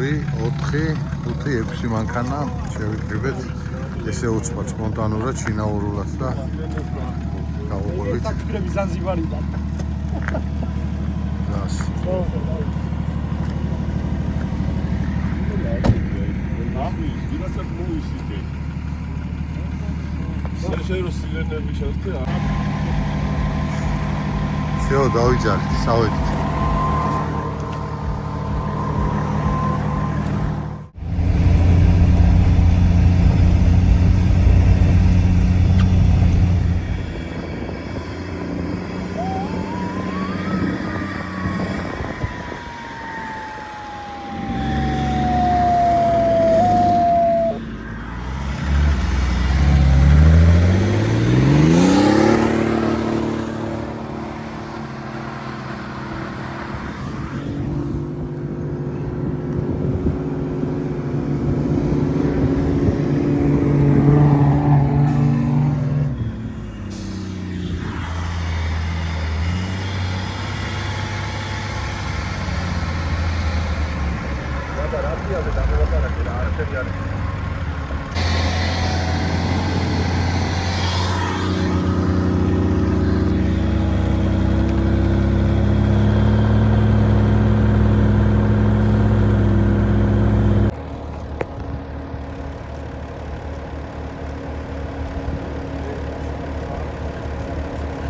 5 მანქანა შევიკრიბეთ ესე უცბად სპონტანურად ჩინაურულად და გავუღვებით ზანზიბარიდან გას всё, დავიჯარეთ, სავედით.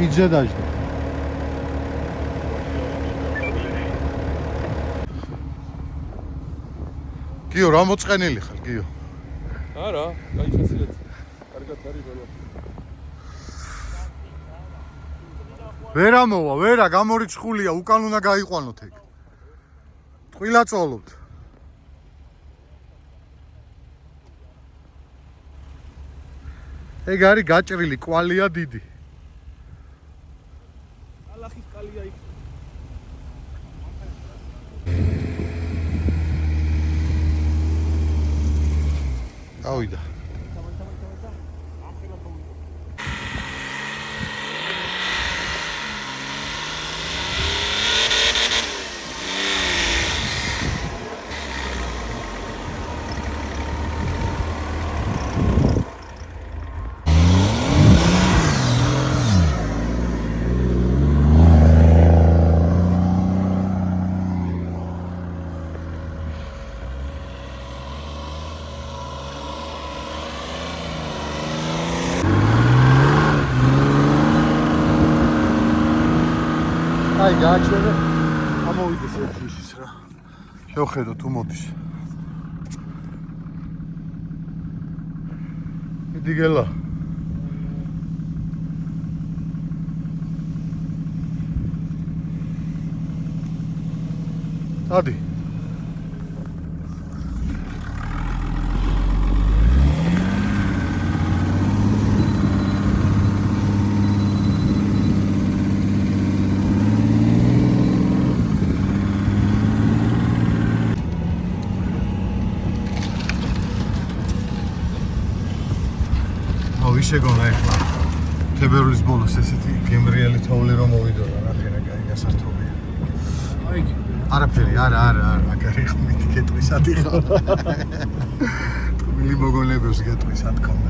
Idzie dać. Gio, რა მოწყენილი ხარ, გიო? არა, კაი ხასიათი. კარგად არის ბოლო. ვერა მოვა, ვერა, გამორიცხულია, უკან უნდა გაიყვანოთ ეგ. ტყილა წოლობთ. ეგ არის გაჭრილი, კვალია დიდი. ალახის კალია იქ. ავიდა. აი გააჩერე ამოვიდეს ერთის რა შევხედო თუ მოდის იდგელა ადი შეგონა ეხლა თებერვლის ბოლოს ესეთი გემრიელი თოვლი რომ მოვიდოდა ნახე რა კაი გასართობია აი არაფერი არა მაგარი ხმით გეტყვის ადიხარ თბილი მოგონებებს გეტყვის ათქონდა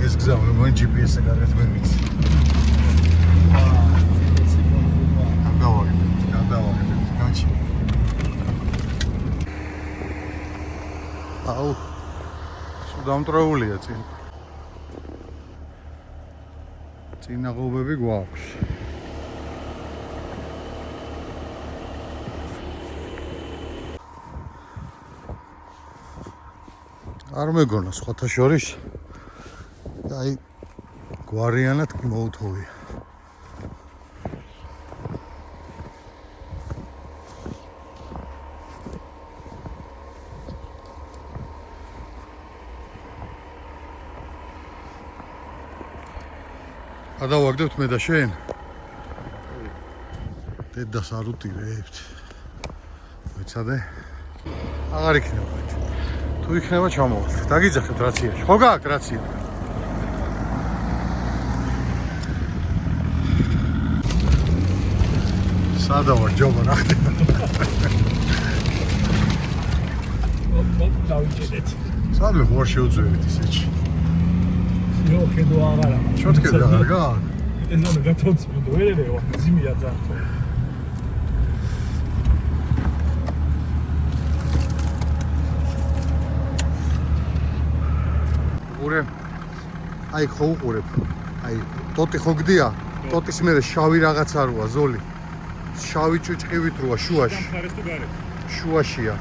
ეს გზა რომ GPS-ზე გარეთ მივიცი გადავაგებთ გაჩი აუ დამტრეულია წინაღობები გვაქვს არ მეგონა სხვათა შორის და აი გვარიანად კი მოუთოვია გადავაგდებთ მე და შენ. დედას არ უტირებთ. მეცადე. აღარ იქნება. თუ იქნება ჩამოვალთ. დაგიძახეთ რაციაში. ხო გააქვთ რაცია? სადა ვარ ჯობა რა ხდება? დავიჭერეთ. სადმე ხوار შეუძვევით ისეთში. იო, ხედო აღარა. ჩოთკები აღარ გა? ეზონა გათოცბიდო, ერეო, ძიმია ძართო. უყურებ. აი ხო უყურებ. აი ტოტი ხო გდია? ტოტის მერე შავი რაღაცა როა ზოლი. შავი ჭუჭყივით როა შუაში. მხარეს თუ გარეთ? შუაშია.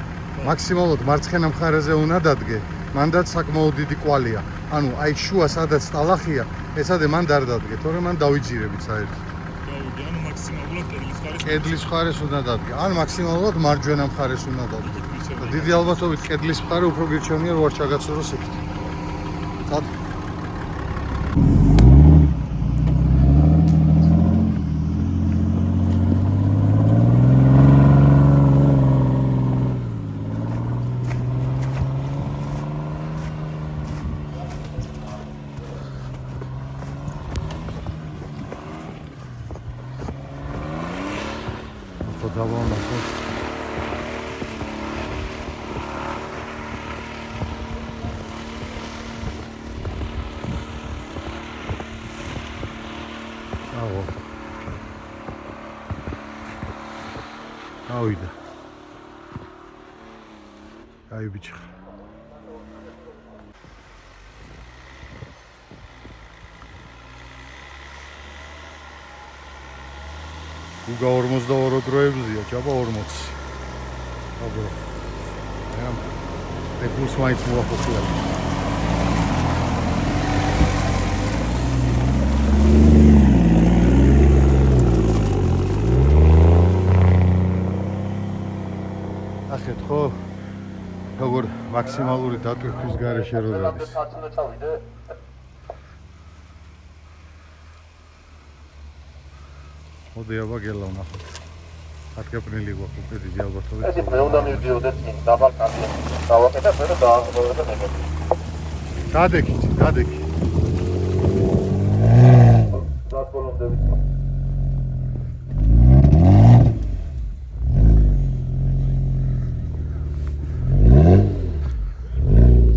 მაქსიმალურად მარცხენა მხარეზე უნდა დადგე. მანდაც საკმაოდ დიდი კვალია. ანუ აი შუა სადაც ტალახია, ესადე მან არ დადგე, თორემ მან დავიძირებით საერთოდ. გავუდი, ანუ მაქსიმალურად კედლის მხარეს. კედლის მხარეს უნდა დადგე. ან მაქსიმალურად მარჯვენა მხარეს უნდა დადგე. და დიდი ალბათობით კედლის მხარე უფრო გირჩევნია რო არ ჩაგაცუროს იქით. დად ავიდა. აი ბიჭო. უგა 42 დროებზია, ჭაბა 40. აბა. ამ პეპულს მაინც მოახოხია. ახეთ ხო? როგორ მაქსიმალური დატვირთვის გარეშე რო დადის. მოდი აბა გელა ვნახოთ. აკეპნილი გვაქვს უკვე დიდი ალბათობით. ეს მე უნდა მივდიოდეთ წინ, დაბალკანზე. დავაკეთებ და დააღწევებ მე. გადეკით, გადეკით. რაც ბოლომდე ვიცი.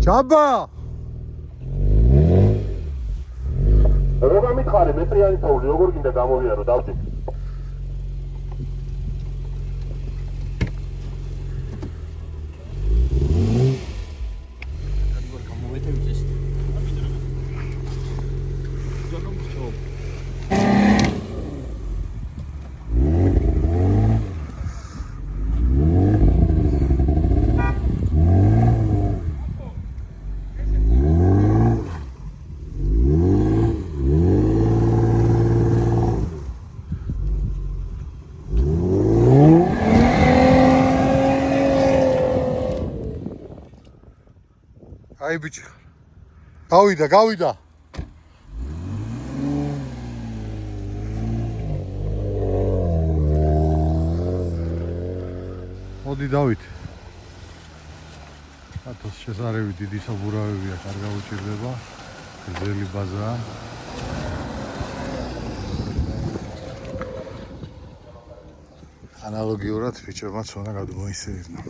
ჭაბა! როგორ მითხარი, მეტრიანი თოვლი, როგორ გინდა გამოვიარო, დავდი. აი ბიჭო. გავიდა, გავიდა. მოდი დავით. ათოს შესარევი დიდი საბურავებია, კარგა უჭირდება. გრძელი ბაზაა. ანალოგიურად ფიჩერმაც უნდა გადმოისევინა.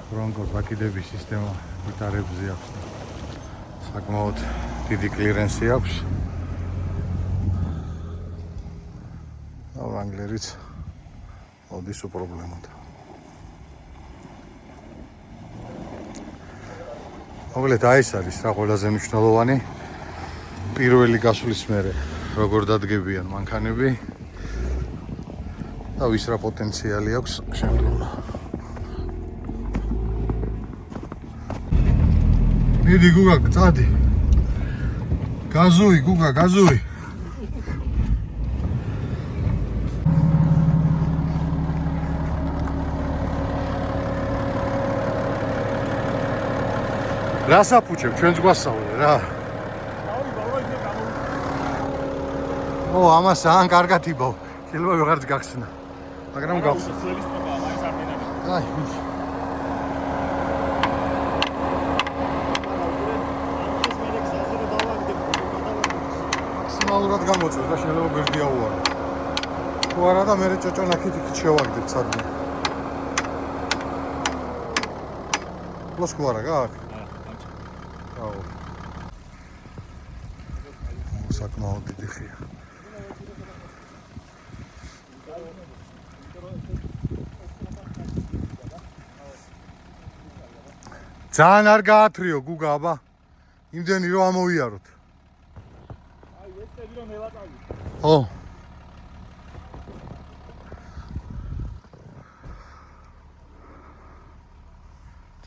ფრონკოს ბაკიდების სისტემა გიტარებზე აქვს. საკმაოდ დიდი კლირენსი აქვს. და ვრანგლერიც მოდის უპრობლემოდ. მოკლედ აი ეს არის რა ყველაზე მნიშვნელოვანი. პირველი გასვლის მერე როგორ დადგებიან მანქანები და ვის რა პოტენციალი აქვს შემდგომ. მიდი გუგა, წადი. გაზუი, გუგა, გაზუი. რა საფუჩებ, ჩვენც გვასწავლე რა. ო, ამას ან კარგად იბავ. შეიძლება ვეღარც გახსნა. მაგრამ გავხსნა. აი, ნორმალურად გამოწევ და შეიძლება გვერდი აუარო. თუ არა და მე ჭოჭონაკით იქით შევაგდებ სადმე. ლოსკუ არა გააკ? აუ. საკმაოდ დიდი ხია. ძალიან არ გაათრიო გუგა აბა. იმდენი რომ ამოვიაროთ. აი ეს წელი რომ ელატავი. ო.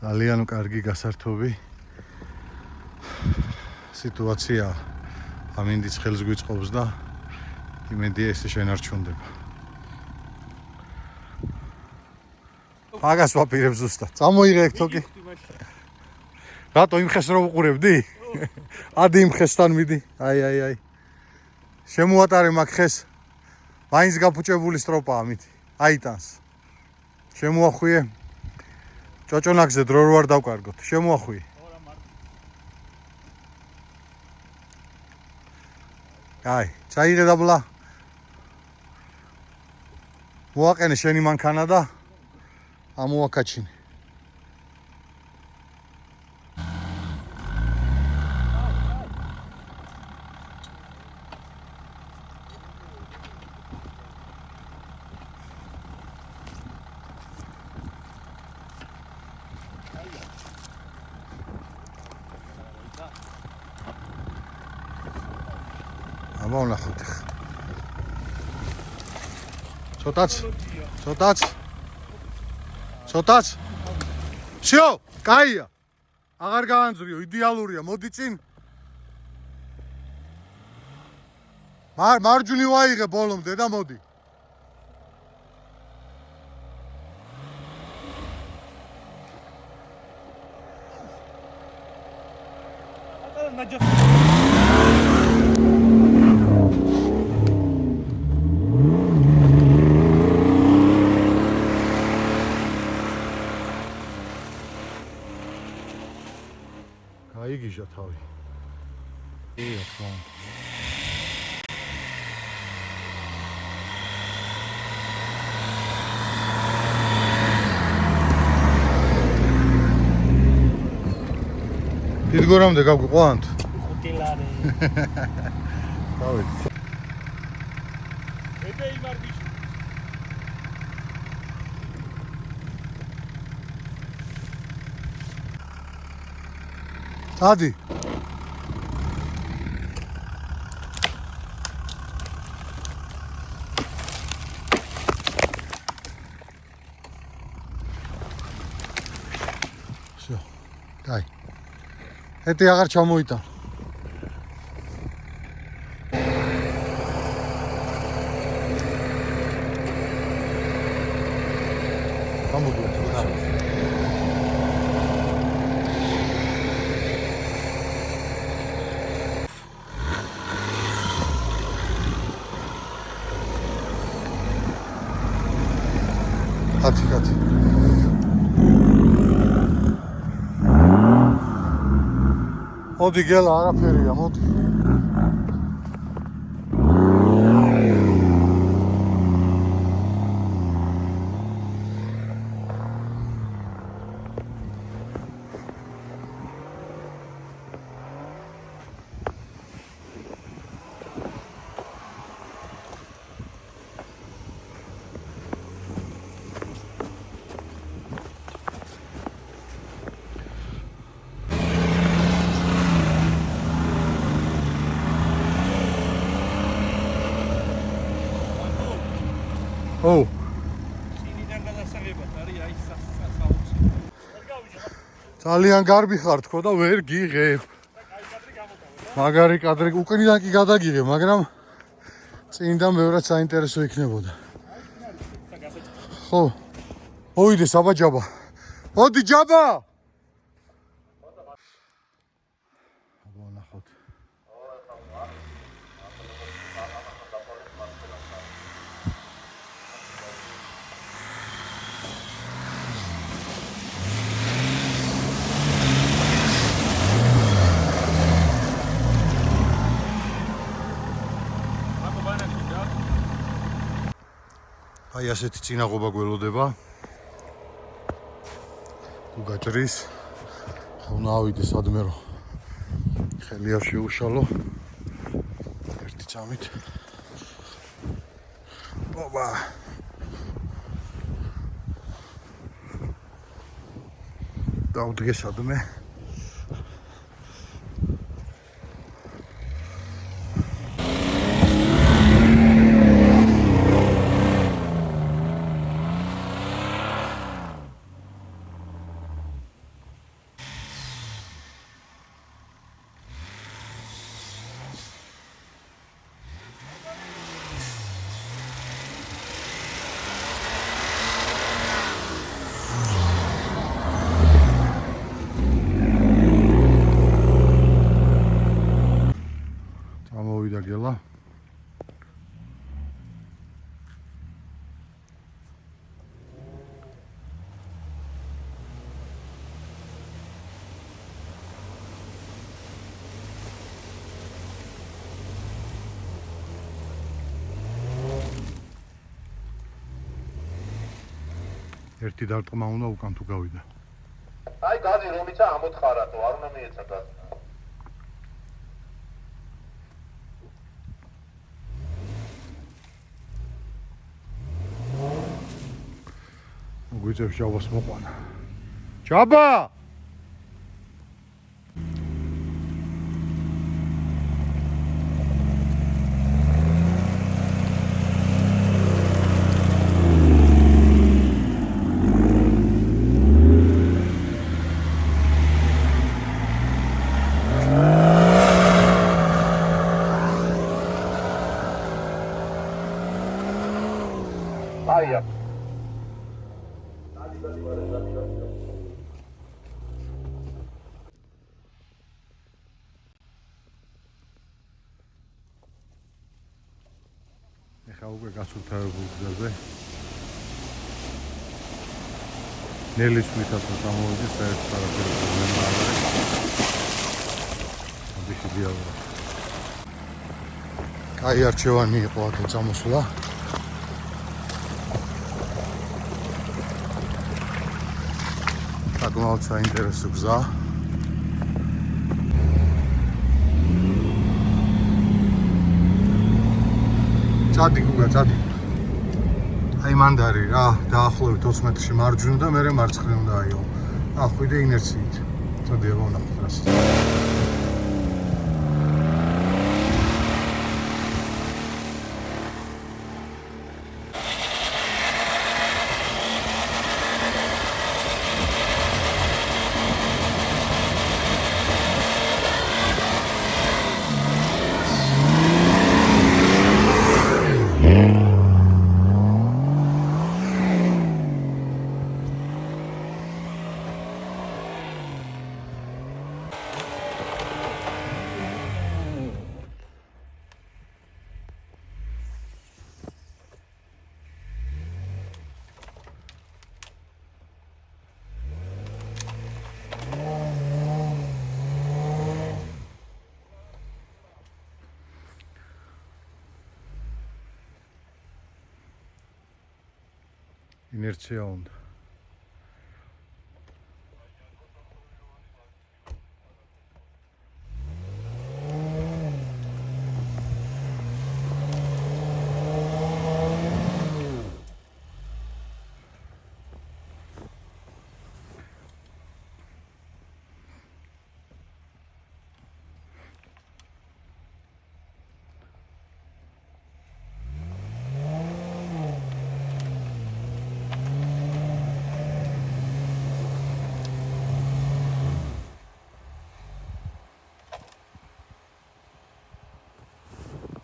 ძალიან კარგი გასართობი სიტუაცია ამინდის ხელს გვიწყობს და იმედია ესე შენარჩუნდება. მაგას ვაპირებ ზუსტად. წამოიღე ეგ თოკი. რატო იმ ხეს რო უყურებდი? ადი იმ ხესთან მიდი. აი. შემოატარე მაგ ხეს. მაინც გაფუჭებული სტროპაა მითი. აიტანს. შემოახვიე. ჭოჭონაკზე დრო რო არ დავკარგოთ. შემოახვიე. აი, წაიღე დაბლა. მოაყენე შენი მანქანა და ამოაკაჩინე. ვნახოთ. ცოტაც. всё, კაია. აღარ გაანძრიო, იდეალურია, მოდი წინ. მარჯვნივ აიღე ბოლომდე და მოდი. აიგიჟა თავი. ია, თქმა უნდა. დიდგორამდე გავგვიყვანთ? ხუთილარი. დავით. ედეი მარგიშ. ადი. всё. კაი. ეტი აღარ ჩამოიტან. გამოდი. კაცი. მოდი გელა, არაფერია, მოდი. ო წინიდან გადასაღებად არის აი საუცი. ძალიან გარბი ხარ თქო და ვერ გიღებ. მაგარი კადრი უკნიდან კი გადაგიღე, მაგრამ წინიდან ბევრად საინტერესო იქნებოდა. ხო. მოვიდე საბაჯაბა. მოდი ჯაბა. ვნახოთ. აი ასეთი წინაღობა გველოდება. თუ გაჭრის, უნდა ავიდე სადმე რომ ხელი არ შეუშალო. ერთი წამით. ოპა. დავდგე სადმე. Წამოვიდა გელა. ერთი დარტყმა უნდა უკან თუ გავიდა. აი გაზი რომიცა ამოთხარათო, არ უნდა მიეცადა. მოგვიწევს ჟაბას მოყვანა. ჟაბა! აია. ეხა უკვე გასუფთავებულ გზაზე. ნელის ვითაც წამოვიდი, საერთოდ არაფერი პრობლემა არ არის. აბიში დიალოგა. კაი არჩევანი იყო აქ წამოსვლა. საკმაოდ საინტერესო გზა. წადი გუგა, წადი. აი მანდარი რა, დაახლოებით 20 მეტრში მარჯვნივ და მერე მარცხნივ უნდა აიო. ახვიდე ინერციით. წადი ვნახოთ რა სიტყვა. ინერცია უნდა.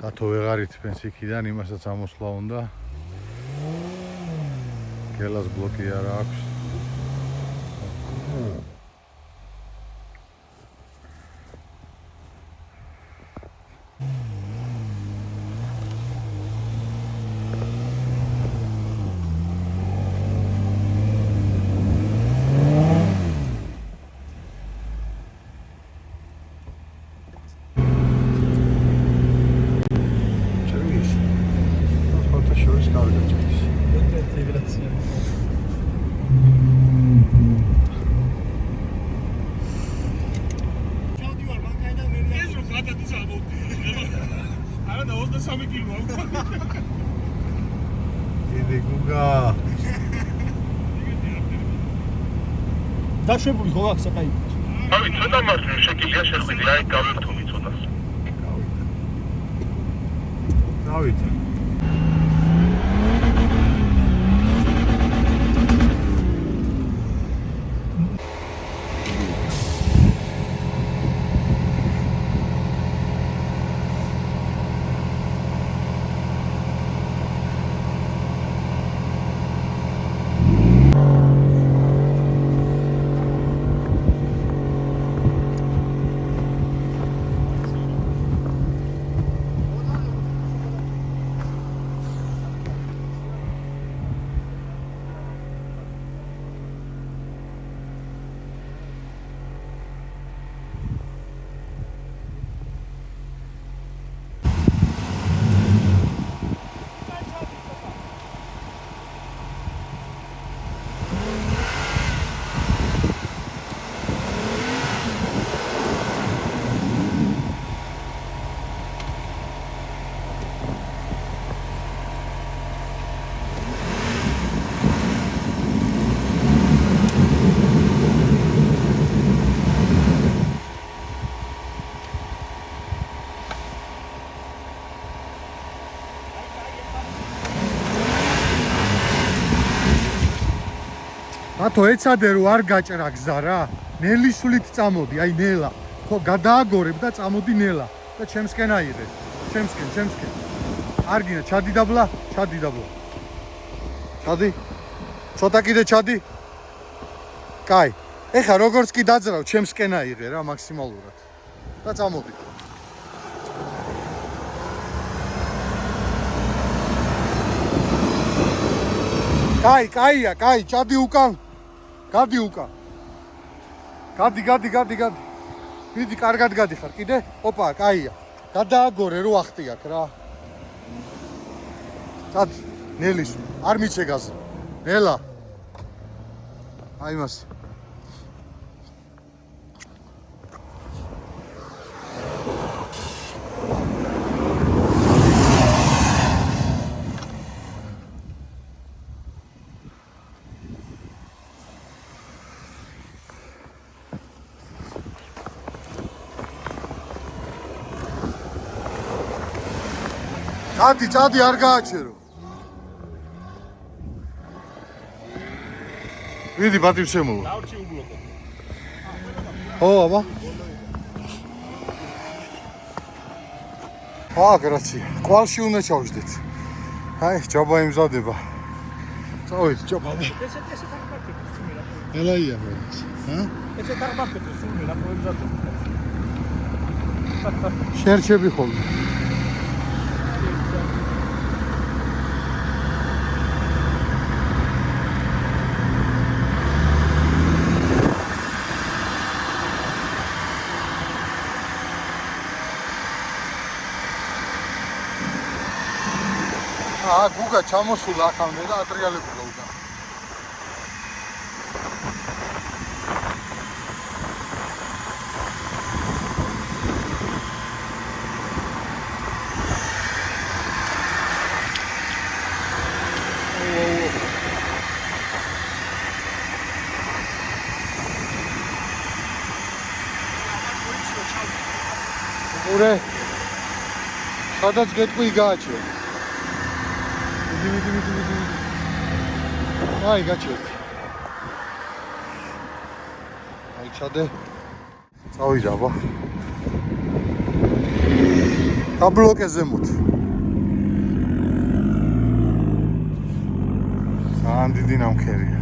დათო ვეღარით პენსიკიდან იმასაც ამოსვლა უნდა. გელას ბლოკი არა აქვს. შორის კარგად ჩაის. დაშვებული ხო აქვს საყაი? ავი ცოტა მარჯვნივ შეგიძლია შეხვიდე, აი გავერთონი ცოტას. დავით. რატო ეცადე რომ არ გაჭრა გზა რა? ნელისულით წამოდი, აი ნელა. ხო გადააგორებ და წამოდი ნელა და ჩემსკენ აიღე. ჩემსკენ. არ გინდა ჩადი დაბლა. ჩადი. ცოტა კიდე ჩადი. კაი. ეხა როგორც კი დაძრავ, ჩემსკენ აიღე რა მაქსიმალურად. და წამოდი. კაი, ჩადი უკან. გადი უკან. გადი. ვიდი, კარგად გადიხარ კიდე? ოპა, კაია. გადააგორე რო ახტიაქ რა. წადი, ნელის, არ მიჩე გაზი. ნელა. აი მას. წადი არ გააჩერო. ვიდი პატივცემულო. დავჭი უბლოკო. ო, აბა. გრაცია. კვალში უნდა ჩავждეთ. აი, ჯობა იმზადება. წავით, ჯობა. ესე თარბაქეთ სუმი რა. ელაია მეც. ესე თარბაქეთ სუმი რა მოემზადებ. შერჩები ხოლმე. გუგა ჩამოსულა აქამდე და ატრიალებულა უკან. ურე სადაც გეტყვი გააჩერე. ვიდი. აი გაჩერდი. აი ჩადე. წავიდა აბა. დაბლოკე ზემოთ. ძალიან დიდი ნამქერია.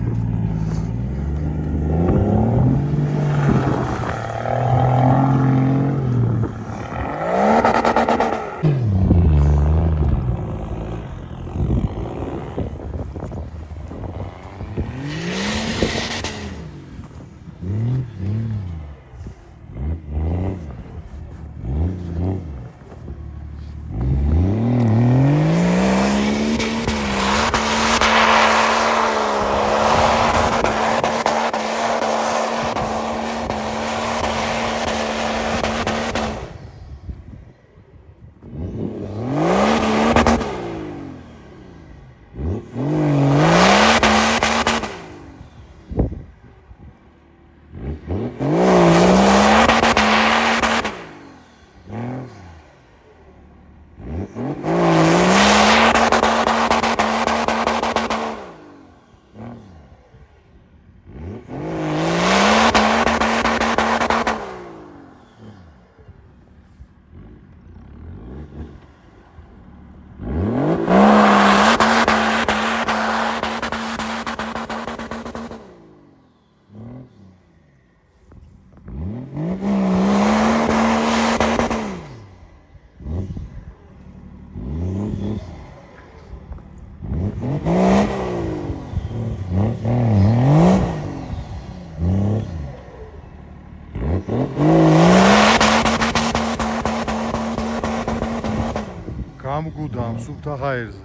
5 ჰაერზე.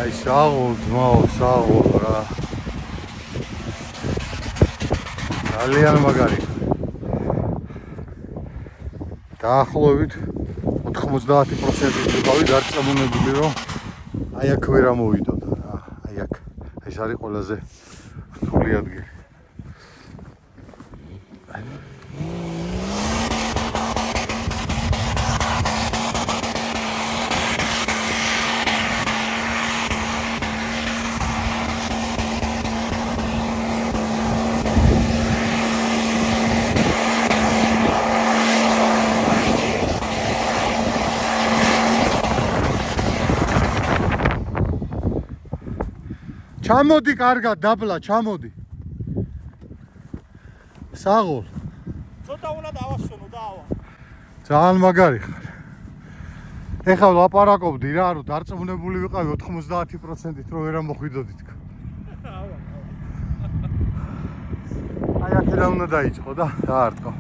აი საღოლ ძმაო საღოლ რა ძალიან მაგარი დაახლოებით 90% ვიყავი დარწმუნებული რომ აი აქ ვერ ამოვიდოდა რა აი აქ ეს არის ყველაზე რთული ადგილი ჩამოდი კარგად დაბლა ჩამოდი საღოლ ცოტა უნდა დავასვენო და ავა ძალიან მაგარი ხარ ეხლა ლაპარაკობდი რა რომ დარწმუნებული ვიყავი 90%-ით რომ ვერ ამოხვიდოდი თქო აი აქედან უნდა დაიწყო და დაარტყო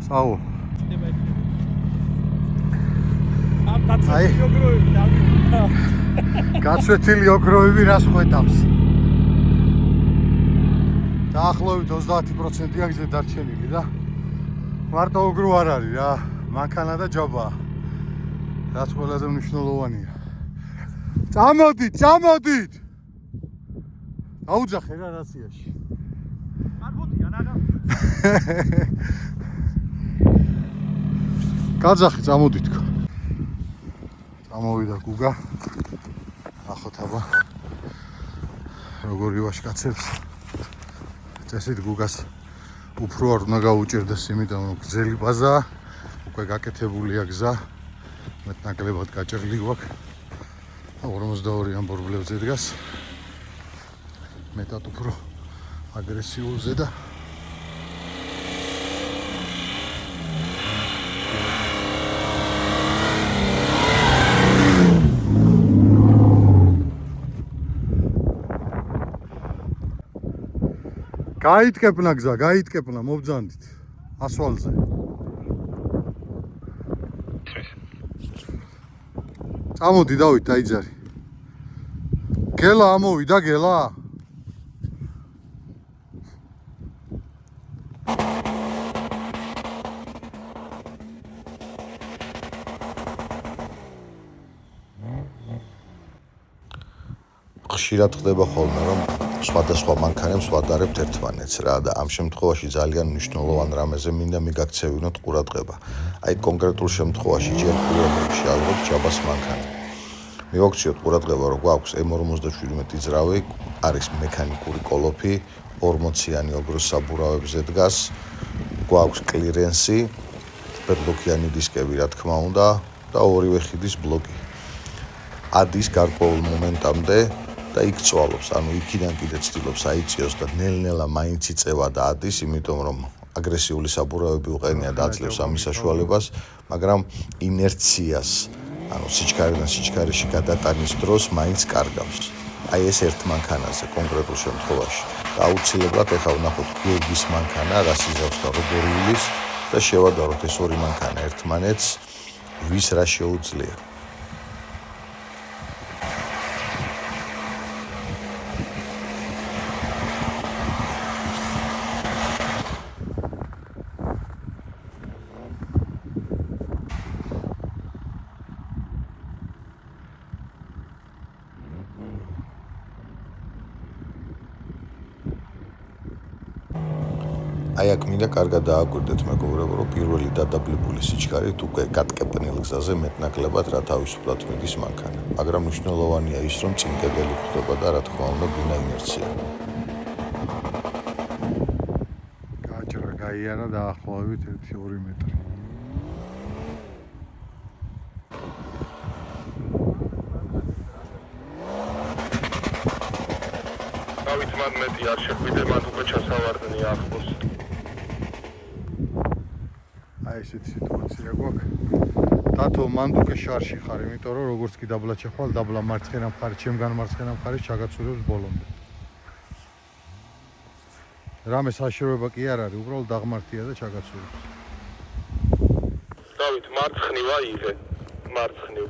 საღოლ აი გოგროები და გაცვეთილი ოქროები რას ხვეთავს დაახლოებით 30%-ია გზა დარჩენილი და მარტო ოქრო არ არის რა მანქანა და ჯაბაა რაც ყველაზე მნიშვნელოვანია წამოდით აუძახე რა რაციაში არ მოდიან აღარ გაძახე წამოდით თქო წამოვიდა გუგა ახოთ აბა როგორი ვაშკაცებს წესით გუგას უფრო არ უნდა გაუჭირდეს იმიტომ რომ გზელი ბაზაა უკვე გაკეთებულია გზა მეტნაკლებად გაჭრილი გვაქვს 42 ამბორბლებზე დგას მეტად უფრო აგრესიულზე და გაიტკებნა გზა, გაიტკებნა, მობძანდით, ასვალზე. წამოდი დავით, დაიძარი. გელა ამოვიდა, გელა? ხშირად ხდება ხოლმე, რომ სხვადასხვა მანქანებს ვადარებთ ერთმანეთს რა და ამ შემთხვევაში ძალიან მნიშვნელოვან რამეზე მინდა მიგაქცევინოთ ყურადღება. აი კონკრეტულ შემთხვევაში ჯერ ყურადღებაში ავიღოთ ჯაბას მანქანა. მივაქციოთ ყურადღება, რომ გვაქვს M57 ძრავი, არის მექანიკური კოლოფი, 40-იანი ოქროს საბურავებზე დგას, გვაქვს კლირენსი, ბერლოკიანი დისკები რა თქმა უნდა და ორივე ხიდის ბლოკი. ადის გარკვეულ მომენტამდე და იქ წვალობს, ანუ იქიდან კიდე ცდილობს აიწიოს და ნელ-ნელა მაინც იწევა და ადის, იმიტომ რომ აგრესიული საბურავები უყენია და აძლევს ამის საშუალებას, მაგრამ ინერციას, ანუ სიჩქარიდან სიჩქარეში გადატანის დროს მაინც კარგავს. აი ეს ერთ მანქანაზე კონკრეტულ შემთხვევაში. და აუცილებლად ეხლა ვნახოთ გიორგის მანქანა, რა სიზავს და როგორ ივლის და შევადაროთ ეს ორი მანქანა ერთმანეთს, ვის რა შეუძლია. აი აქ მინდა კარგად დააკვირდეთ მეგობრებო, რომ პირველი დადაბლებული სიჩქარით უკვე გატკეპნილ გზაზე მეტნაკლებად რა თავისუფლად მიდის მანქანა. მაგრამ მნიშვნელოვანია ის, რომ წინკედელი გვხვდება და რა თქმა უნდა ბინა ინერცია. გაჭრა გაიარა დაახლოებით 1-2 მეტრი. დავით მან მეტი არ შეხვიდე, მან უკვე ჩასავარდნი ახლოს. აი ესეთი სიტუაცია გვაქვს. დათო მანდუკე შარში ხარ, იმიტომ რომ როგორც კი დაბლა ჩეხვალ, დაბლა მარცხენა მხარეს, ჩემგან მარცხენა მხარეს ჩაგაცურებს ბოლომდე. რამე საშუალება კი არ არის, უბრალოდ დაღმართია და ჩაგაცურებს. დავით მარცხნივა იღე. მარცხნივ.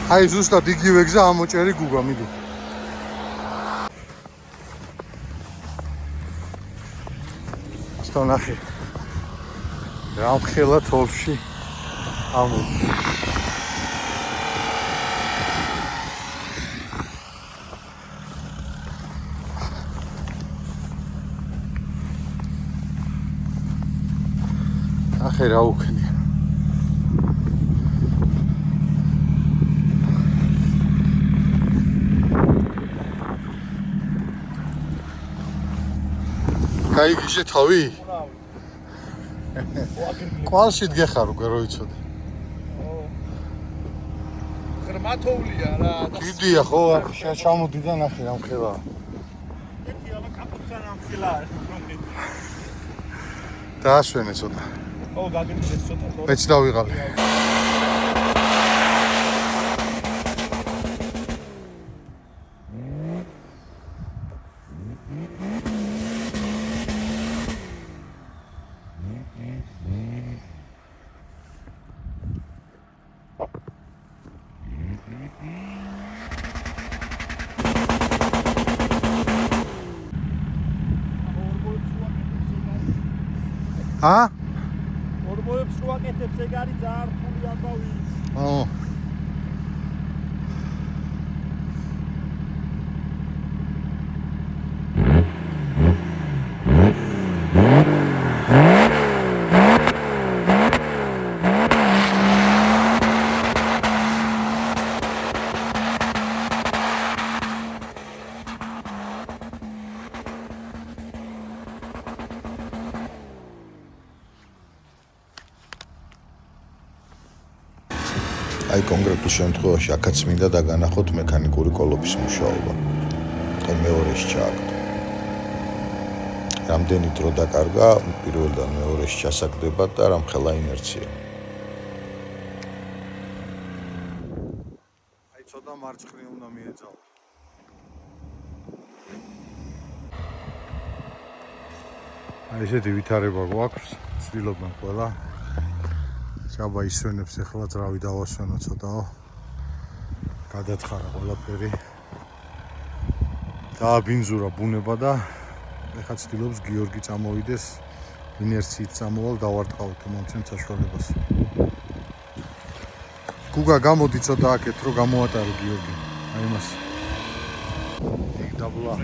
აი ზუსტად იგივე გზა ამოჭერი გუგა მიდი. სტონახი. რამხელა თოლში ამო. ახე რა უქნია. გაიგიჟე თავი? კვალში დგეხარ უკვე რო იცოდე. ღრმათოვლია რა. დიდია ხო, აქ ჩამოდი და ნახე რა მხელა. ეთი აბა კაპიტან ამხილა. დაასვენე ცოტა. ო გაგიდეს ცოტა ხო? მეც დავიღალე. ა? ორმოებს რო აკეთებს ეგ არის ძალიან რთული ამბავი. ო. აი კონკრეტულ შემთხვევაში აქაც მინდა დაგანახოთ მექანიკური კოლოფის მუშაობა. აი მეორეში ჩააგდო. რამდენი დრო დაკარგა, პირველდან მეორეში ჩასაგდება და რამხელა ინერცია. აი ცოტა მარცხნივ უნდა მიეძალო. აი ესეთი ვითარება გვაქვს, ცდილობენ ყველა. აბა ისვენებს ახლა ძრავი დავასვენო ცოტაო. გადათხარა ყველაფერი. დააბინძურა ბუნება და ეხლა ცდილობს გიორგი წამოვიდეს, ინერციით წამოვალ დავარტყავთ მომცემ საშუალებას. გუგა გამოდი ცოტა აქეთ რომ გამოატარო გიორგი. აი მას. იქ დაბლა.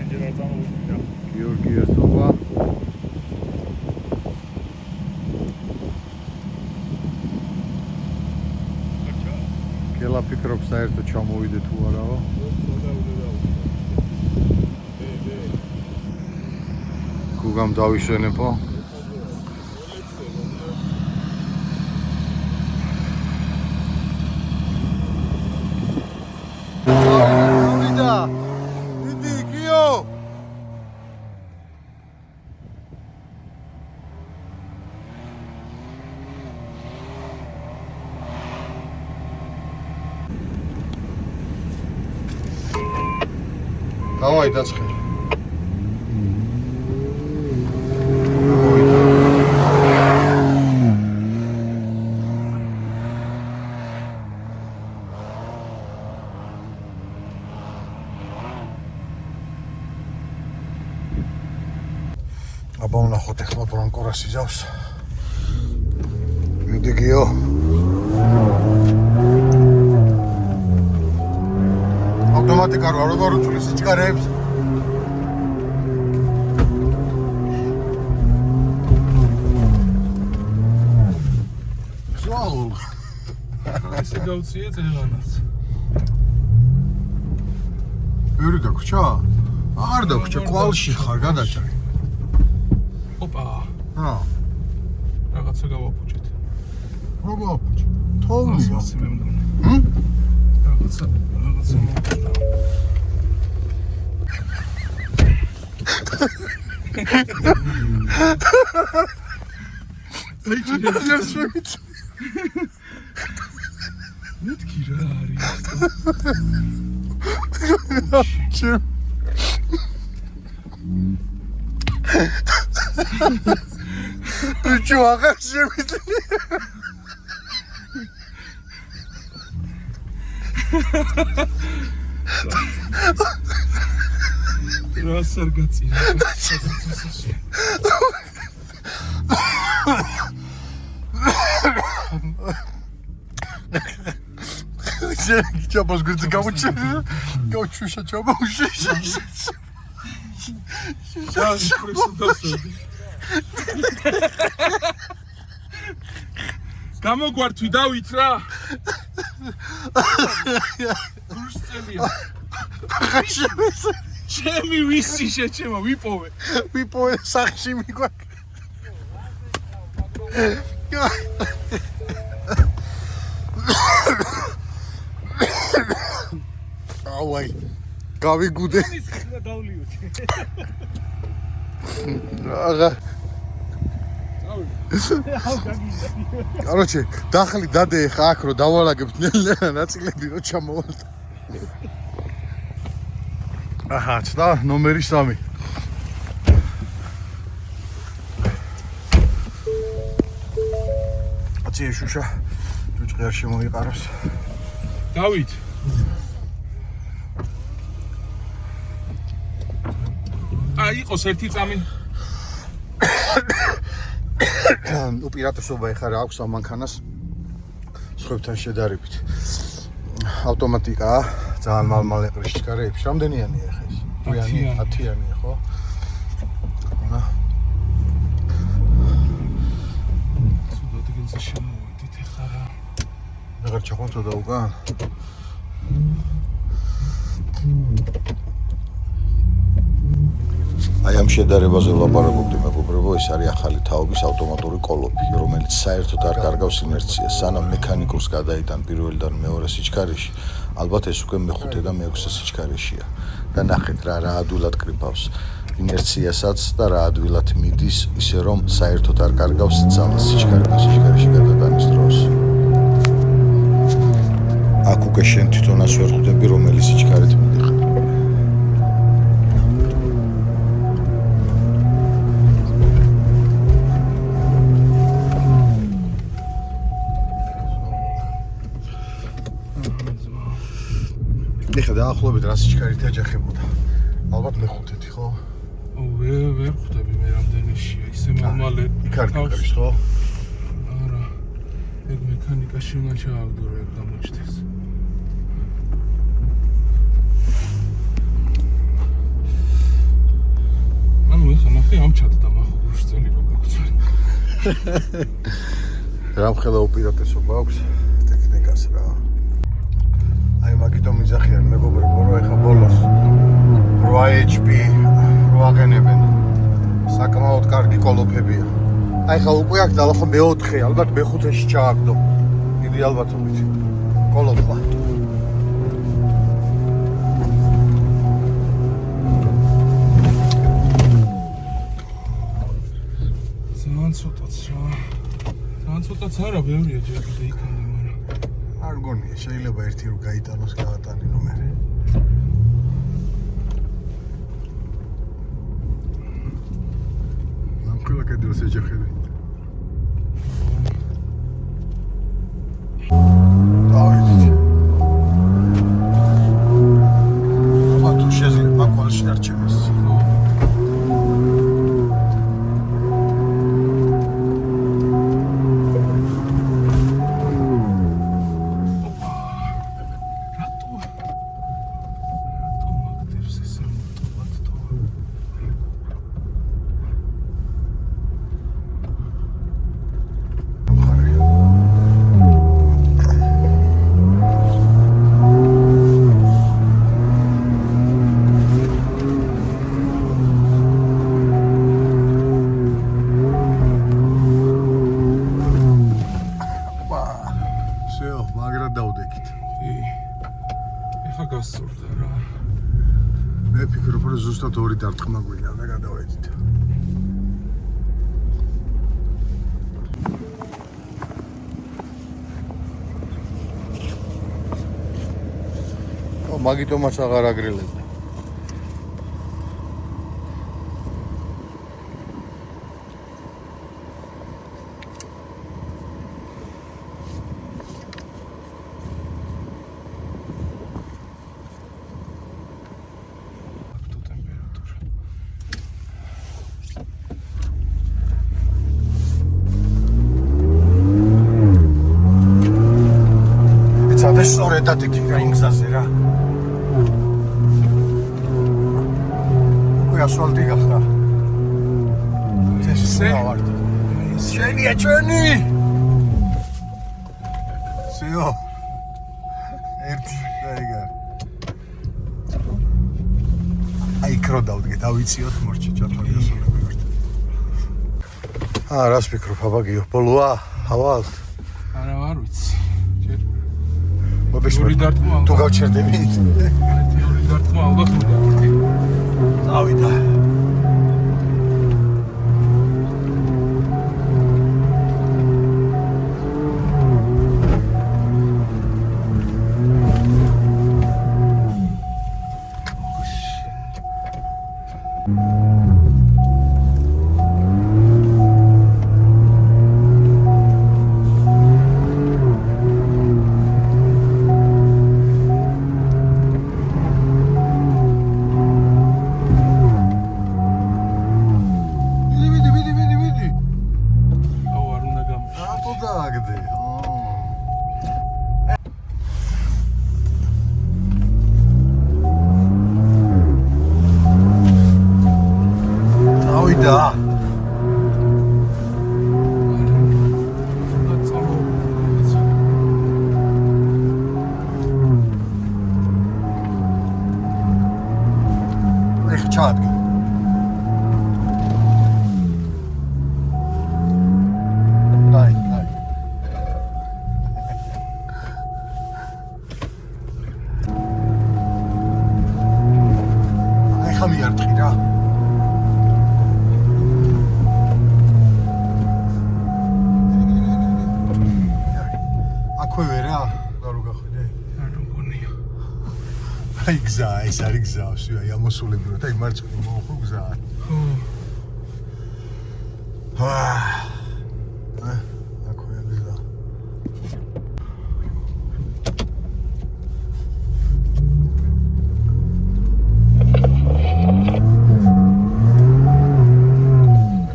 გიორგი ერთობა. კელა ფიქრობს საერთოდ ჩამოვიდე თუ არაო. გუგამ დავისვენებო. ავიდა. იდი კიო. დავაი დაწყე. აბა ვნახოთ ახლა ბრანკო რას იზავს. მიდიგიო. ავტომატიკა რა როგორ უწვლის სიჩქარეებს? სულ. ესე გავწიე წელანაც. ბევრი დაგვრჩა? არ დაგვრჩა, კვალში ხარ გადაჭარი. ოპა, რა? რაღაცა გავაფუჭეთ. რა გავაფუჭე? თოვლია. მე მგონი. რაღაცა მოვუჭრა. მეთქი რა არის? ჩემ ბიჭო აღარ შემიძლია რას არ გაწირა? ჩაბოს გრძი გამოჩე გავჩუშა ჩაბოში ჯაში ხრიფს დასოდი. გამოგვართვი დავით რა. გუშწელია. ჩემი ვისი შეჩემა ვიპოვე. ვიპოვე სახში მიგვაკ ავაი გავიგუდე ის ხმა დავლივოდი. აღა короче დახლი დადე ხა აქ რო დავალაგებთ ნელ-ნელა ნაწილები რო ჩამოვალთ აჰა ცდა ნომერი 3 აწიე შუშა ჯუჭყი არ შემოიყაროს დავით აიყოს ერთი წამი უპირატესობა ეხლა რა აქვს ამ მანქანას სხვებთან შედარებით ავტომატიკაა ძალიან მალ-მალე ყრის ჩქარეებში რამდენიანია ეხლა ეს 10-იანია ხო და სულად გინზე შემოვიდით ეხლა რა აღარ ჩახვანცოდა უკან აი ამ შედარებაზე ვლაპარაკობდი მეგობრებო, ეს არის ახალი თაობის ავტომატური კოლოფი, რომელიც საერთოდ არ კარგავს ინერციას. სანამ მექანიკურს გადაიტან პირველიდან მეორე სიჩქარეში, ალბათ ეს უკვე მეხუთე და მეექვსე სიჩქარეშია. და ნახეთ რა ადვილად კრიფავს ინერციასაც და რა ადვილად მიდის, ისე რომ საერთოდ არ კარგავს ძალას სიჩქარეში გადატანის დროს. აქ უკვე შენ თვითონაც ვერ ხვდები რომელი სიჩქარით მიდიხარ. ეხლა დაახლოებით რა სიჩქარით აჯახებოდა. ალბათ მეხუთეთი ხო? ვერ ხვდები მე რამდენიშია ისე მალე იქ არ გიყრის ხო? არა ეგ მექანიკაში უნდა ჩააგდო რა ეგ გამოჩნდეს ანუ ეხლა ნახე ამ ჩატდა მახურის წელი რო გაგწვენ რამხელა უპირატესობა აქვს ტექნიკას რა. აი მაგიტომ მიზახიან მეგობრებო რომ ეხა ბოლოს 8 HP რო აღენებენ საკმაოდ კარგი კოლოფებია. აი ხა უკვე აქ დაალახო მე-4 ალბათ მე-5-ში ჩააგდო. დიდი ალბათობით კოლოფა. ძალიან ცოტაც არა ბევრია ჯერ კიდე იქამდე მაგრამ არ გონია შეიძლება ერთი რო გაიტანოს გაატანინო მე. ნამქელა კედელს ეჯახები. დავით. აბა თუ შეიძლება კვალში არ ჩემეს. ახლა გასწორდა რა. მე ფიქრობ რომ ზუსტად ორი დარტყმა გვინდა და გადავედით. მაგიტომაც აღარ აგრილებ. სწორედად იქ რა იმ გზაზე რა. უკვე ასფალტი გახდა. ესე შენია ჩვენი. სიო. ერთი და ეგარ. აი კრო დავდგე, დავიციოთ მორჩი ჩათვალე ასულები ვართ. რას ფიქრობ აბაგიო? ბოლოა? ავალ. არა ვარ ვიცი. ორი დარტყმა თუ გავჩერდებით. ორი დარტყმა ალბათ უნდა. ავიდა. ჩადგი. დაი. ახლა მიარტყი რა. აქვევე რა, გარო გახვიდე. არა მგონია. აი გზა, ეს არის გზა, ვსია, ამოსულები რა, აი მარცხნივ მოხო გზა. აქვეა გზა.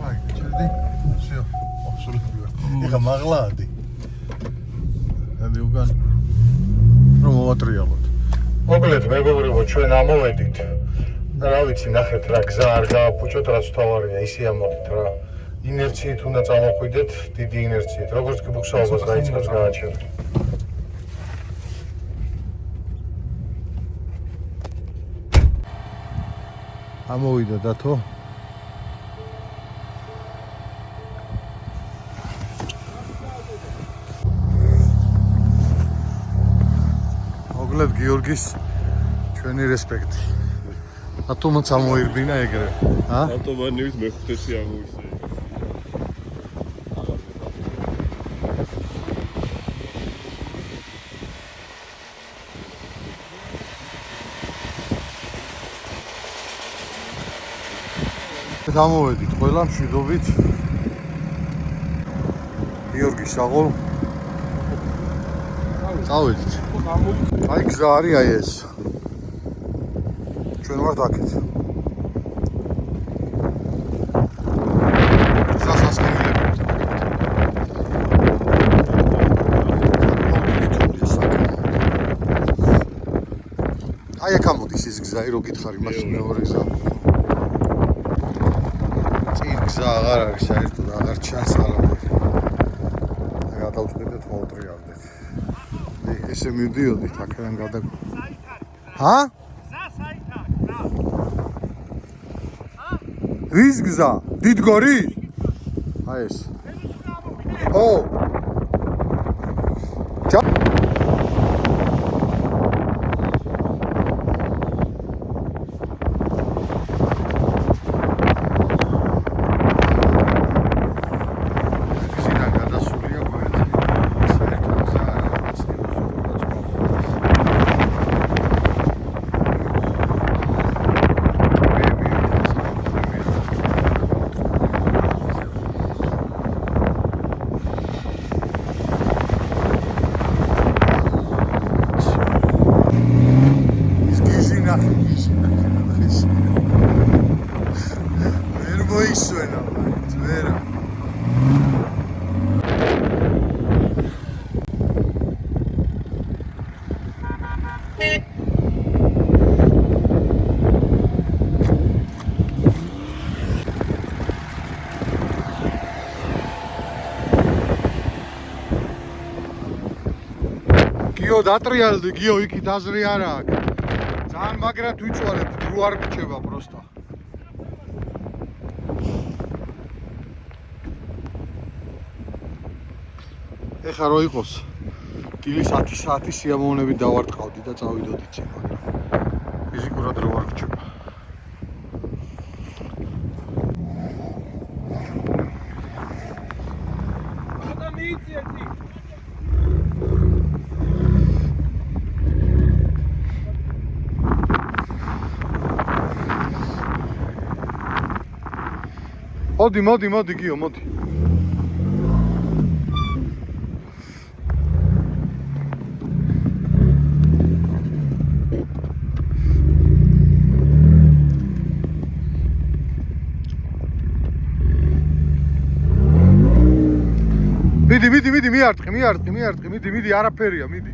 აი, ჩერდი, ვსია, ამოსულები რა. ეხა მაღლადი. უგან რომ მოვატრიალოთ. მოკლედ მეგობრებო, ჩვენ ამოვედით. რა ვიცი, ნახეთ რა გზა არ გააფუჭოთ, რაც თავარია, ისე ამოდით რა. ინერციით უნდა წამოხვიდეთ, დიდი ინერციით. როგორც კი ბუქსაობას დაიწყებს გააჩერდ. ამოვიდა დათო. მოკლედ გიორგის ჩვენი რესპექტი. ატომაც ამოირბინა ეგრე. ავტომანივით მეხუთეში ამოვისა. დამოვედით ყველა მშვიდობით. გიორგის აღოლ წავედით. აი გზა არის აი ეს. ჩვენ ვართ აქეთ. გზას ასკამილებთ. აი აქ ამოდის ეს გზა, რო გითხარი მაშინ მეორე გზა. გზა აღარ არის საერთოდ, აღარ ჩანს არაფერი. გადავწყვეტეთ მოვტრიალდეთ. ესე მივდიოდით აქედან გადა. ჰა? გზა საითაა, გზა. ვის გზა? დიდგორი? აი ეს. ო. ნახე გიში ხის ვერ მოისვენა ვერა გიო დატრიალდი გიო იქით აზრი არა აქვს ძალიან მაგრად ვიწვალებთ დრო არ გრჩება პროსტა ეხა რო იყოს დილის 10 საათი სიამოვნებით დავარტყავდი და წავიდოდი წინ მაგრამ ფიზიკურად რო არ გრჩება და მიიწიეთი მოდი გიო მოდი მიდი მიარტყი მიდი არაფერია მიდი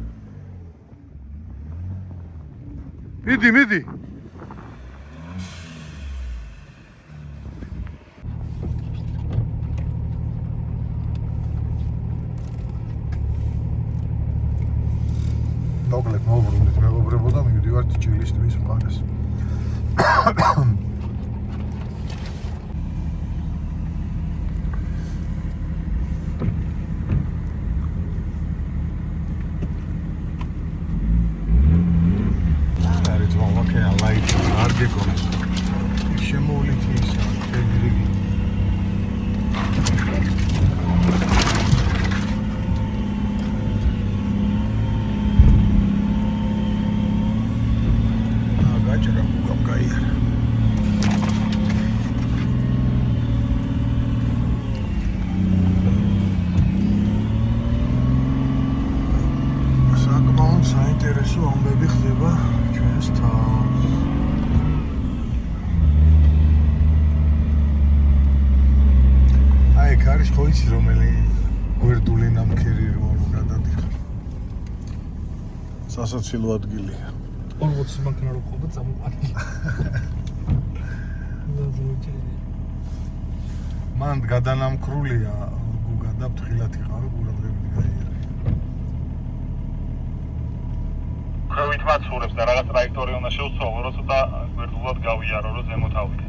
მოკლედ მოვბრუნდით მეგობრებო და მივდივართ ჭილის ტბის მხარეს არ გეკონეს შემოვლითი ისა ეგრიგი გაჭრა უგამ გაიარა საკმაოდ საინტერესო ამბები ხდება ჩვენს თავს არის ხო იცი რომელი გვერდული ნამქერი რო გადადიხარ სასაცილო ადგილია 40 მანქანა რო ყოფა წამოყარილი მან გადანამქრულია გუგა და ფრთხილად იყავი ყურადღებით გაიარე ქვევით მაცურებს და რაღაც ტრაექტორი უნდა შევცვალო რომ ცოტა გვერდულად გავიარო რომ ზემოთ ავიდე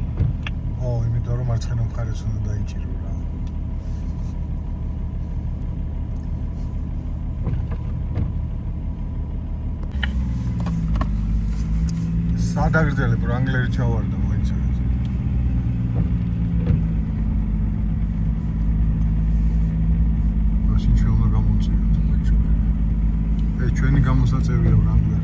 იმიტომ რომ მარცხენა მხარეს უნდა დაიჭირო სადაგრძელებ რომ ანგლერი ჩავარდა მოიცა მაშინ ჩვენ უნდა გამოვწიოთ ჩვენი გამოსაწევია რომ ანგლერი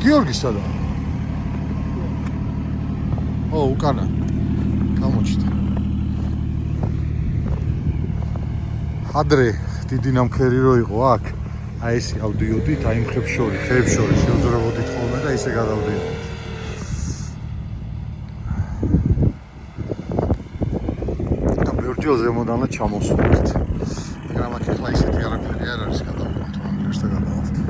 გიორგი სადა? უკანა. გამოჩნდა. ადრე დიდი ნამქერი რო იყო აქ, აი ესე ავდიოდით, აი ხებს შორის შევძლებოდით ხოლმე და ისე გადავდიოდით. და ბევრჯერ ზემოდანა ჩამოსულით. მაგრამ აქ ახლა ისეთი არაფერი არ არის გადავდიოთ, ამერს და გადავავთ.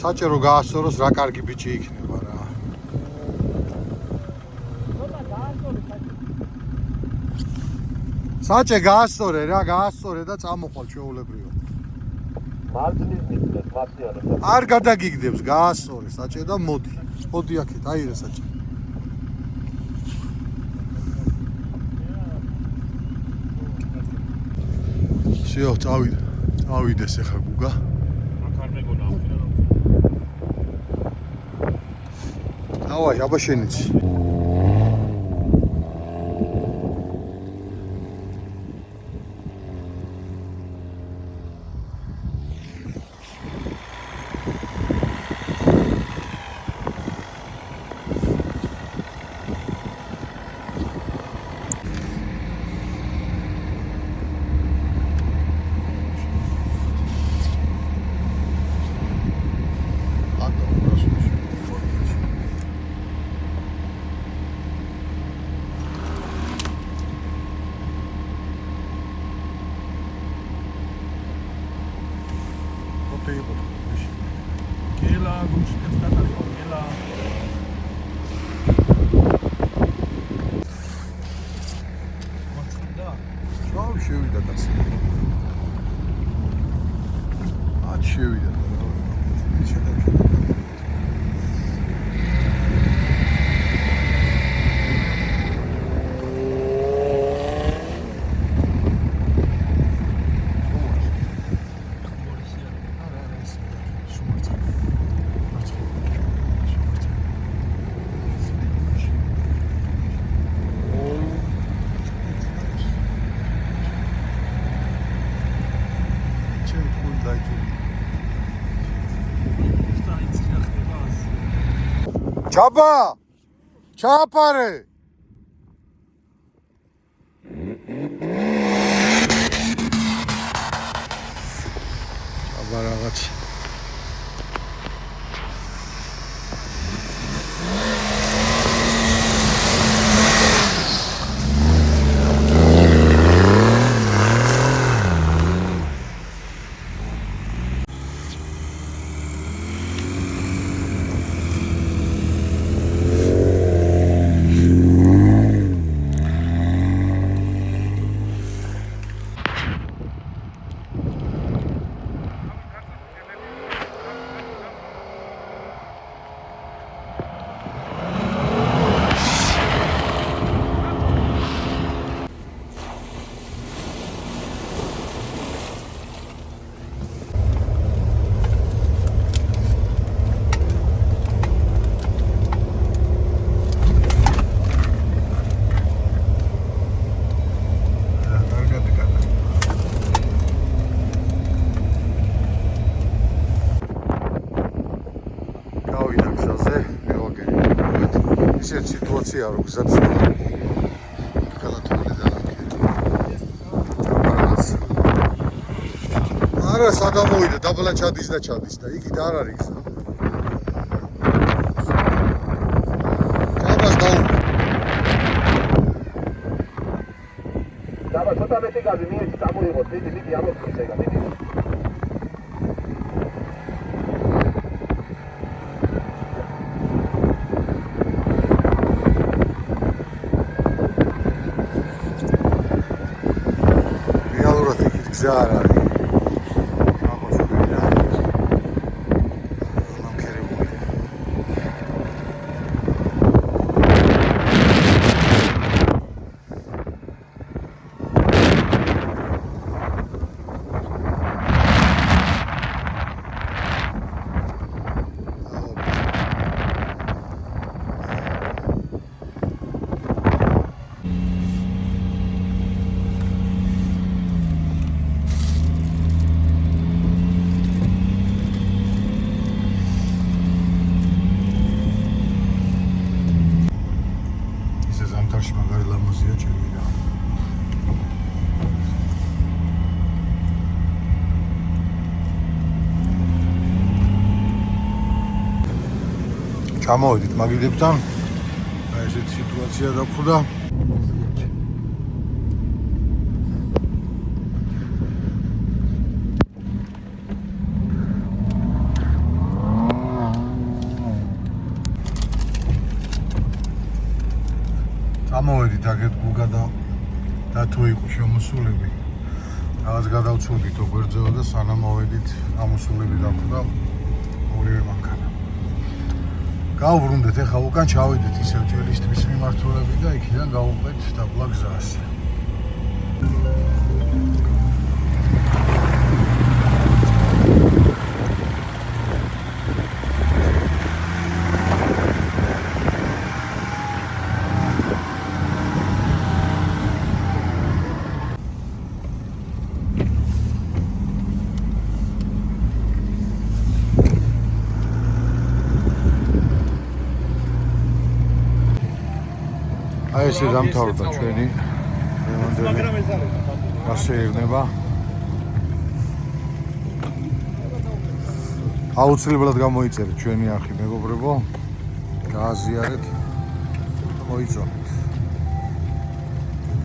საჭირო გაასწოროს რა კარგი ბიჭი იქნება რა. საჭე გაასწორე რა, გაასწორე და წამოყვალ ჩვეულებრივად. მარჯნის მიწებს მათიანებს. არ გადაგიგდებს, გაასწორე საჭე და მოდი. მოდი აქეთ, აირე საჭე. всё, წავიდეს ახლა გუგა. დავაი, აბა შენიც. Kela, gumshkas tatari, kela. შავ შევიდა კაცი. შევიდა. ჩაბა ჩააფარე ჩაბა რაღაც ისეთ სიტუაცია რო გზებს კალათული და არა სადამოვიდა დაბლა ჩადის და იგი და არ არის ჩაბას დაუ დაბა ცოტა მეტი გაზი მიეცი წამოიღოთ დიდი ამოწყვის ეგა დიდი Zara. ჩამოვედით მაგიდებთან. აი ესეთი სიტუაცია დაგვხვდა. ჩამოვედით აქეთ გუგა და დათო იყო შემოსულები. რაღაც გადავწვდით ოგვერძეო და სანამ მოვედით ამოსულები დაგვხვდა ორივე მანქანა. გავუბრუნდეთ ეხლა უკან ჩავედით ისევ ჭელისტვის მიმართულებით და იქიდან გავუყვეთ დაბლა გზას. აი ესე დამთავრდა ჩვენი რემონტები. ასე ერნება. აუცილებლად გამოიწერეთ ჩვენი არხი, მეგობრებო. გააზიარეთ. მოიწონეთ.